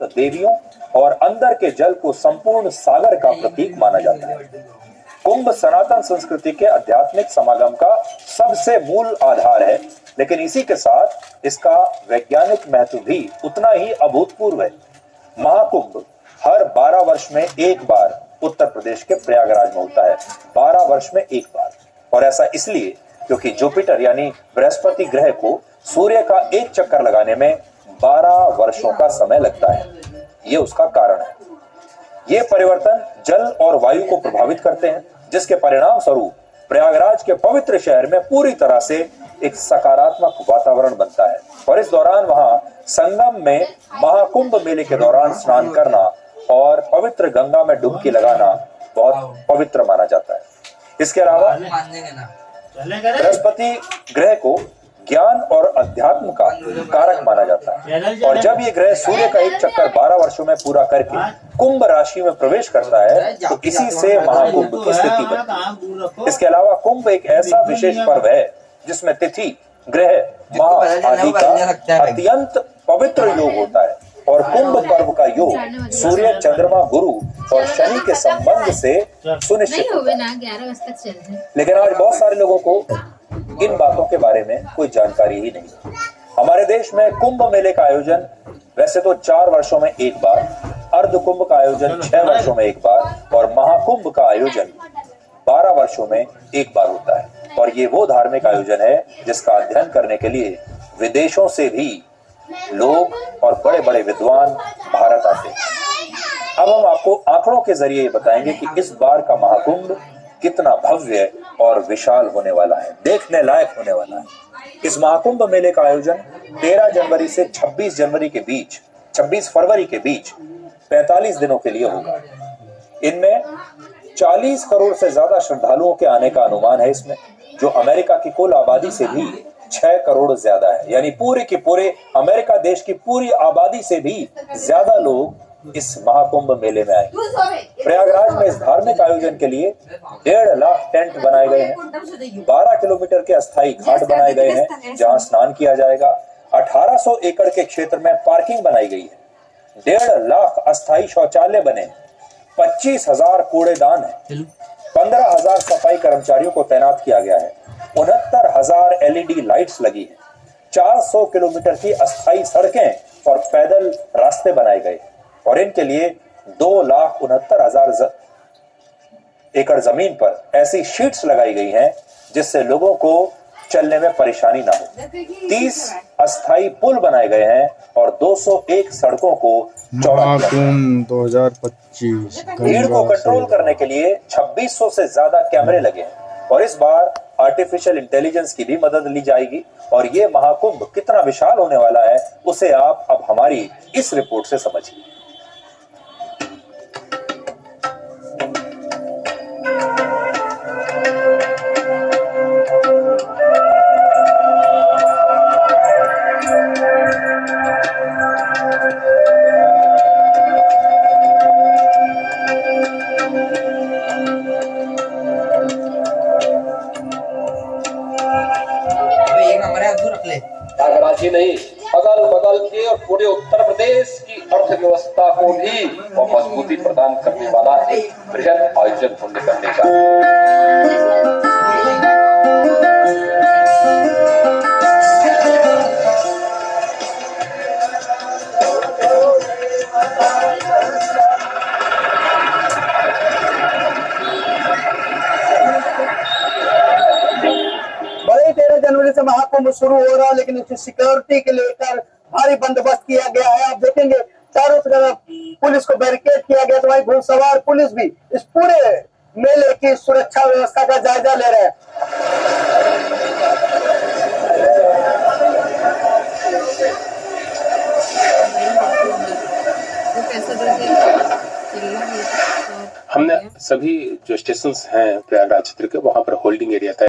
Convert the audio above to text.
देवियों और अंदर के जल को संपूर्ण सागर का प्रतीक माना जाता है। कुंभ सनातन संस्कृति के आध्यात्मिक समागम का सबसे मूल आधार है, लेकिन इसी के साथ इसका वैज्ञानिक महत्व भी उतना ही अभूतपूर्व है। महाकुंभ हर 12 वर्ष में एक बार उत्तर प्रदेश के प्रयागराज में होता है। 12 वर्ष में एक बार, और ऐसा इसलिए क्योंकि जुपिटर यानी बृहस्पति ग्रह को सूर्य का एक चक्कर लगाने में 12 वर्षों का समय लगता है। ये उसका कारण है। ये परिवर्तन जल और वायु को प्रभावित करते हैं, जिसके परिणाम स्वरूप प्रयागराज के पवित्र शहर में पूरी तरह से एक सकारात्मक वातावरण बनता है। और इस दौरान वहां संगम में महाकुंभ मेले के दौरान स्नान करना और पवित्र गंगा में डुबकी लगाना बहुत पवित्र माना जाता है। इसके अलावा बृहस्पति ग्रह को ज्ञान और अध्यात्म का कारक माना जाता है, और जब ये ग्रह सूर्य का एक चक्कर 12 वर्षों में पूरा करके कुंभ राशि में प्रवेश करता है तो इसी से महाकुंभ की स्थिति बनती है। इसके अलावा कुंभ एक ऐसा विशेष पर्व है जिसमें तिथि, ग्रह, माह आदि का अत्यंत पवित्र योग होता है, और कुंभ पर्व का योग सूर्य, चंद्रमा, गुरु और शनि के संबंध से सुनिश्चित होता है। लेकिन आज बहुत सारे लोगों को इन बातों के बारे में कोई जानकारी ही नहीं। हमारे देश में कुंभ मेले का आयोजन वैसे तो 4 वर्षों में एक बार, अर्ध कुंभ का आयोजन 6 वर्षों में एक बार और महाकुंभ का आयोजन 12 वर्षों में एक बार होता है। और ये वो धार्मिक आयोजन है जिसका अध्ययन करने के लिए विदेशों से भी लोग और बड़े बड़े विद्वान भारत आते हैं। अब हम आपको आंकड़ों के जरिए ये बताएंगे कि इस बार का महाकुंभ कितना भव्य और विशाल होने वाला है, देखने लायक होने वाला है। इस महाकुंभ मेले का आयोजन 13 जनवरी से 26 जनवरी के बीच 26 फरवरी के बीच 45 दिनों के लिए होगा। इनमें 40 करोड़ से ज्यादा श्रद्धालुओं के आने का अनुमान है इसमें, जो अमेरिका की कुल आबादी से भी 6 करोड़ ज्यादा है। यानी पूरे के पूरे अमेरिका देश की पूरी आबादी से भी ज्यादा लोग इस महाकुंभ मेले में आए। प्रयागराज में इस धार्मिक आयोजन के लिए 1.5 लाख टेंट बनाए गए हैं। 12 किलोमीटर के अस्थायी घाट बनाए गए हैं जहां स्नान किया जाएगा। 1800 एकड़ के क्षेत्र में पार्किंग बनाई गई है। 1.5 लाख अस्थायी शौचालय बने, 25,000 कूड़ेदान है, 15,000 सफाई कर्मचारियों को तैनात किया गया है, 69,000 LED लाइट्स लगी है, 400 किलोमीटर की अस्थायी सड़कें और पैदल रास्ते बनाए गए, और इनके लिए 2,69,000 एकड़ जमीन पर ऐसी शीट्स लगाई गई हैं जिससे लोगों को चलने में परेशानी ना हो। 30 अस्थायी पुल बनाए गए हैं और 201 सड़कों को चौड़ा किया गया है। 2025 भीड़ को कंट्रोल करने के लिए 2600 से ज्यादा कैमरे लगे हैं, और इस बार आर्टिफिशियल इंटेलिजेंस की भी मदद ली जाएगी। और ये महाकुंभ कितना विशाल होने वाला है उसे आप अब हमारी इस रिपोर्ट से समझिए। प्रयागराज ही नहीं, अगल बगल के और पूरे उत्तर प्रदेश की अर्थव्यवस्था को भी वो मजबूती प्रदान करने वाला एक बृहद आयोजन होने करने का। जनवरी से महाकुंभ शुरू हो रहा है, लेकिन उसकी सिक्योरिटी के लेकर भारी बंदोबस्त किया गया है। आप देखेंगे चारों तरफ पुलिस को बैरिकेड किया गया, तो वही घुड़सवार पुलिस भी इस पूरे मेले की सुरक्षा व्यवस्था का जायजा ले रहे हैं। हमने सभी जो स्टेशन हैं प्रयागराज क्षेत्र के, वहां पर होल्डिंग एरिया था।